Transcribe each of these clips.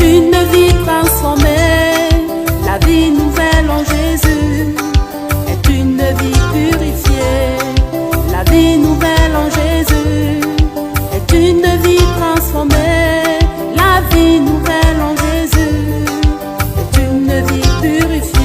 une vie transformée. La vie nouvelle en Jésus est une vie purifiée. La vie nouvelle en Jésus est une vie transformée. La vie nouvelle en Jésus est une vie purifiée.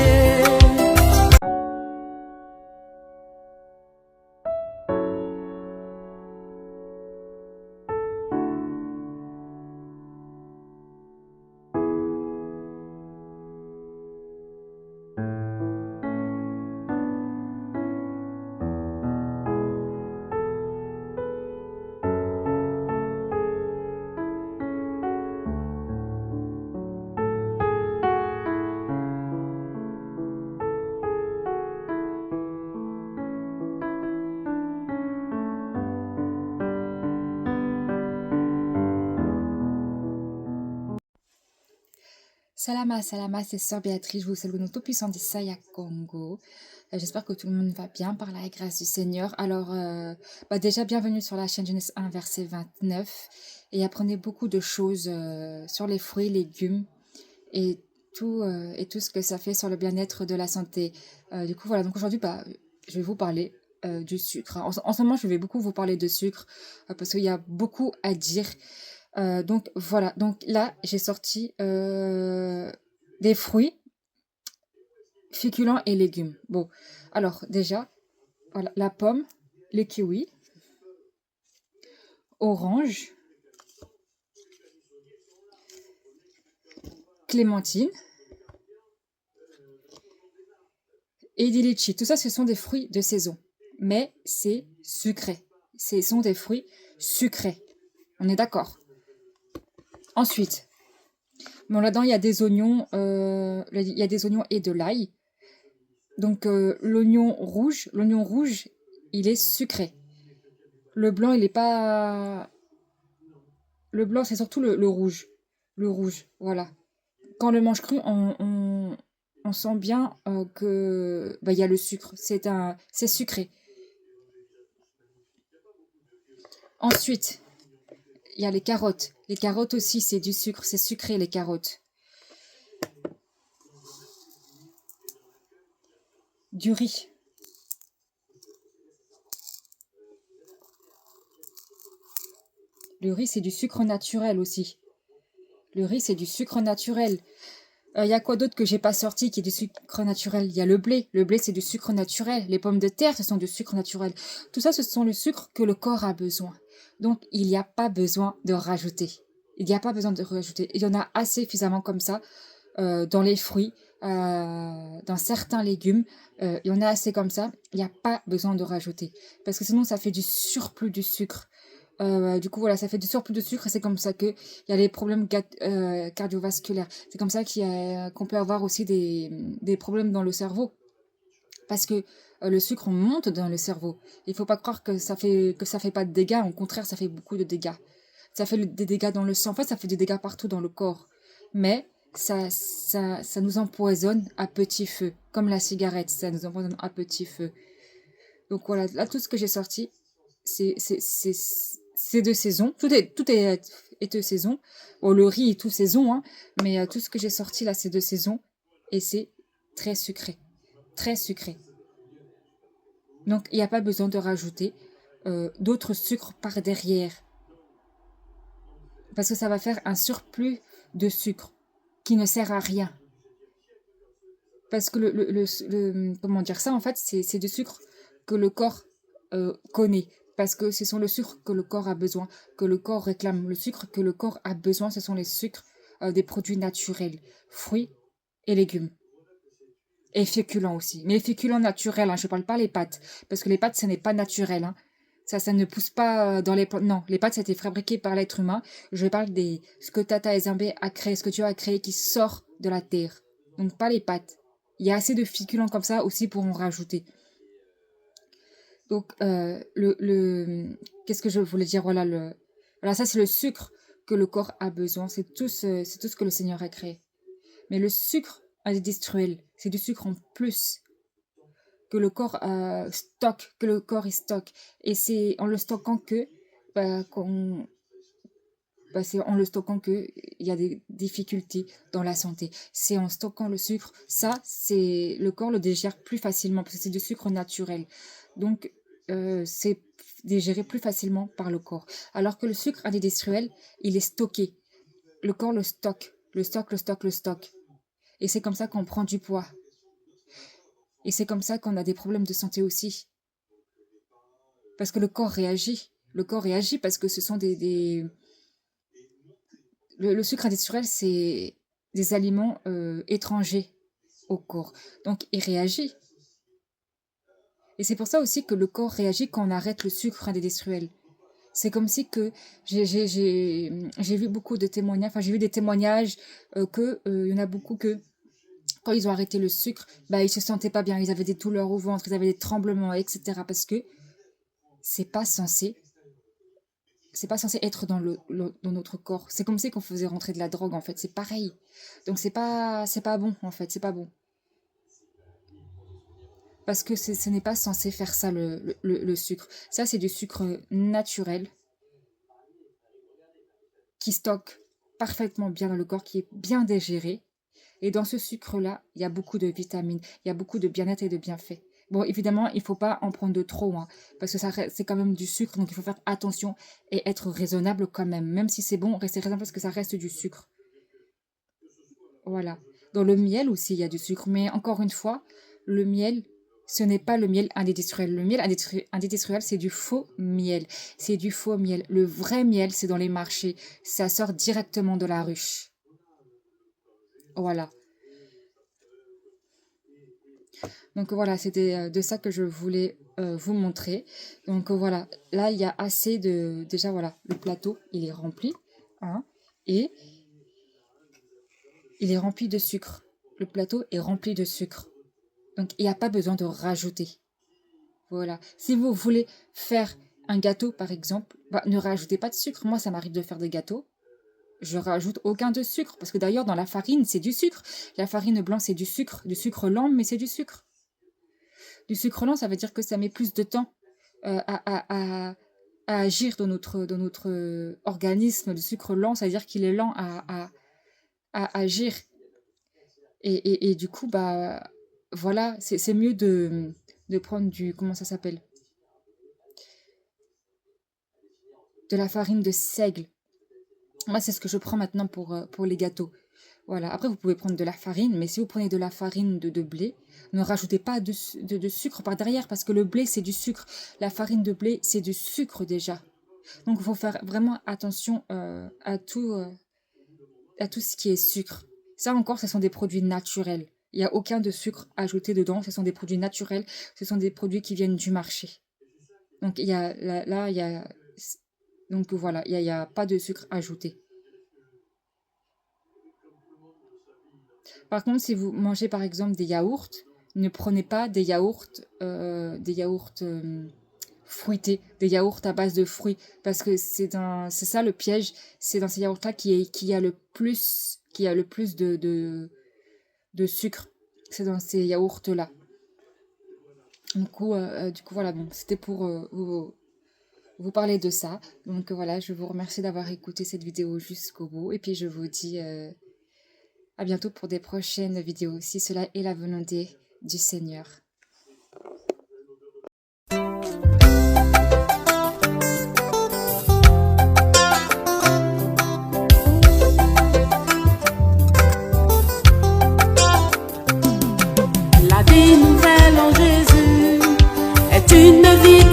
Salama, salama, c'est Sœur Béatrice, je vous salue au nom tout-puissant d'Issaïa Congo. J'espère que tout le monde va bien par la grâce du Seigneur. Alors, déjà, bienvenue sur la chaîne Genèse 1, verset 29. Et apprenez beaucoup de choses sur les fruits, légumes et tout ce que ça fait sur le bien-être de la santé. Du coup, voilà, donc aujourd'hui, je vais vous parler du sucre. En ce moment, je vais beaucoup vous parler de sucre parce qu'il y a beaucoup à dire. Donc voilà, donc là j'ai sorti des fruits, féculents et légumes. Bon, alors déjà, voilà, la pomme, les kiwis, orange, clémentine et des litchis. Tout ça, ce sont des fruits de saison, mais c'est sucré. Ce sont des fruits sucrés. On est d'accord? Ensuite, bon, là-dedans, il y a des oignons, et de l'ail. Donc, l'oignon rouge, il est sucré. Le blanc, il est pas... Le blanc, c'est surtout le rouge. Le rouge, voilà. Quand on le mange cru, on sent bien que il y a le sucre. C'est sucré. Ensuite, il y a les carottes. Les carottes aussi, c'est du sucre. C'est sucré, les carottes. Du riz. Le riz, c'est du sucre naturel aussi. Le riz, c'est du sucre naturel. Il y a quoi d'autre que j'ai pas sorti qui est du sucre naturel? Il y a le blé. Le blé, c'est du sucre naturel. Les pommes de terre, ce sont du sucre naturel. Tout ça, ce sont le sucre que le corps a besoin. Donc, il n'y a pas besoin de rajouter. Il n'y a pas besoin de rajouter. Il y en a assez suffisamment comme ça dans les fruits, dans certains légumes. Il y en a assez comme ça. Il n'y a pas besoin de rajouter. Parce que sinon, ça fait du surplus du sucre. Du coup, voilà, ça fait du surplus de sucre et c'est comme ça qu'il y a les problèmes cardiovasculaires. C'est comme ça qu'on peut avoir aussi des problèmes dans le cerveau. Parce que le sucre monte dans le cerveau. Il faut pas croire que ça fait pas de dégâts. Au contraire, ça fait beaucoup de dégâts. Ça fait des dégâts dans le sang. En fait, ça fait des dégâts partout dans le corps. Mais ça nous empoisonne à petit feu. Comme la cigarette, ça nous empoisonne à petit feu. Donc voilà, là, tout ce que j'ai sorti, c'est de saison. Tout est de saison. Bon, le riz est tout saison, hein, mais tout ce que j'ai sorti là, c'est de saison. Et c'est très sucré. Très sucré. Donc, il n'y a pas besoin de rajouter d'autres sucres par derrière. Parce que ça va faire un surplus de sucre qui ne sert à rien. Parce que comment dire ça, en fait, c'est du sucre que le corps connaît. Parce que ce sont le sucre que le corps a besoin, que le corps réclame. Le sucre que le corps a besoin, ce sont les sucres des produits naturels, fruits et légumes. Et féculents aussi. Mais les féculents naturels, hein, je ne parle pas les pâtes. Parce que les pâtes, ce n'est pas naturel. Hein. Ça ne pousse pas dans les plantes. Non, les pâtes, ça a été fabriqué par l'être humain. Je parle de ce que Tata Ezembe a créé, ce que Dieu a créé qui sort de la terre. Donc pas les pâtes. Il y a assez de féculents comme ça aussi pour en rajouter. Donc, qu'est-ce que je voulais dire? Voilà, ça, c'est le sucre que le corps a besoin. C'est tout ce que le Seigneur a créé. Mais le sucre industriel, c'est du sucre en plus que le corps stocke, Et c'est en le stockant qu'on bah, c'est en le stockant qu'il y a des difficultés dans la santé. C'est en stockant le sucre, ça, c'est le corps le digère plus facilement parce que c'est du sucre naturel. Donc, c'est digéré plus facilement par le corps. Alors que le sucre industriel, il est stocké. Le corps le stocke, le stocke, le stocke, le stocke. Et c'est comme ça qu'on prend du poids. Et c'est comme ça qu'on a des problèmes de santé aussi. Parce que le corps réagit. Le corps réagit parce que ce sont le sucre industriel, c'est des aliments étrangers au corps. Donc, il réagit. Et c'est pour ça aussi que le corps réagit quand on arrête le sucre industriel. C'est comme si que j'ai vu beaucoup de témoignages, enfin j'ai vu des témoignages il y en a beaucoup que quand ils ont arrêté le sucre, bah ils se sentaient pas bien, ils avaient des douleurs au ventre, ils avaient des tremblements, etc. Parce que c'est pas censé, c'est pas censé être dans notre corps. C'est comme si qu'on faisait rentrer de la drogue en fait, c'est pareil. Donc c'est pas bon en fait, c'est pas bon. Parce que ce n'est pas censé faire ça le sucre. Ça c'est du sucre naturel qui stocke parfaitement bien dans le corps, qui est bien digéré. Et dans ce sucre-là, il y a beaucoup de vitamines, il y a beaucoup de bien-être et de bienfaits. Bon, évidemment, il ne faut pas en prendre de trop, hein, parce que c'est quand même du sucre, donc il faut faire attention et être raisonnable quand même. Même si c'est bon, restez raisonnable parce que ça reste du sucre. Voilà. Dans le miel aussi, il y a du sucre. Mais encore une fois, le miel, ce n'est pas le miel industriel. Le miel industriel, c'est du faux miel. C'est du faux miel. Le vrai miel, c'est dans les marchés. Ça sort directement de la ruche. Voilà. Donc voilà, c'était de ça que je voulais vous montrer. Donc voilà, là, il y a assez de... Déjà, voilà, le plateau, il est rempli. Hein, et il est rempli de sucre. Le plateau est rempli de sucre. Donc, il n'y a pas besoin de rajouter. Voilà. Si vous voulez faire un gâteau, par exemple, bah, ne rajoutez pas de sucre. Moi, ça m'arrive de faire des gâteaux. Je rajoute aucun de sucre. Parce que d'ailleurs, dans la farine, c'est du sucre. La farine blanche, c'est du sucre lent, mais c'est du sucre. Du sucre lent, ça veut dire que ça met plus de temps à agir dans notre organisme. Le sucre lent, ça veut dire qu'il est lent à agir. Et du coup, bah, voilà, c'est mieux de prendre comment ça s'appelle? De la farine de seigle. Moi, c'est ce que je prends maintenant pour les gâteaux. Voilà. Après, vous pouvez prendre de la farine, mais si vous prenez de la farine de blé, ne rajoutez pas de sucre par derrière, parce que le blé, c'est du sucre. La farine de blé, c'est du sucre déjà. Donc, il faut faire vraiment attention à tout ce qui est sucre. Ça encore, ce sont des produits naturels. Il n'y a aucun de sucre ajouté dedans. Ce sont des produits naturels. Ce sont des produits qui viennent du marché. Donc, il y a... Donc, voilà, il n'y a pas de sucre ajouté. Par contre, si vous mangez par exemple des yaourts, ne prenez pas des yaourts fruités, des yaourts à base de fruits, parce que c'est ça le piège. C'est dans ces yaourts-là qui a le plus de sucre. C'est dans ces yaourts-là. Du coup, voilà, bon, c'était pour vous parler de ça. Donc voilà, je vous remercie d'avoir écouté cette vidéo jusqu'au bout. Et puis je vous dis à bientôt pour des prochaines vidéos, si cela est la volonté du Seigneur. La vie nouvelle en Jésus est une vie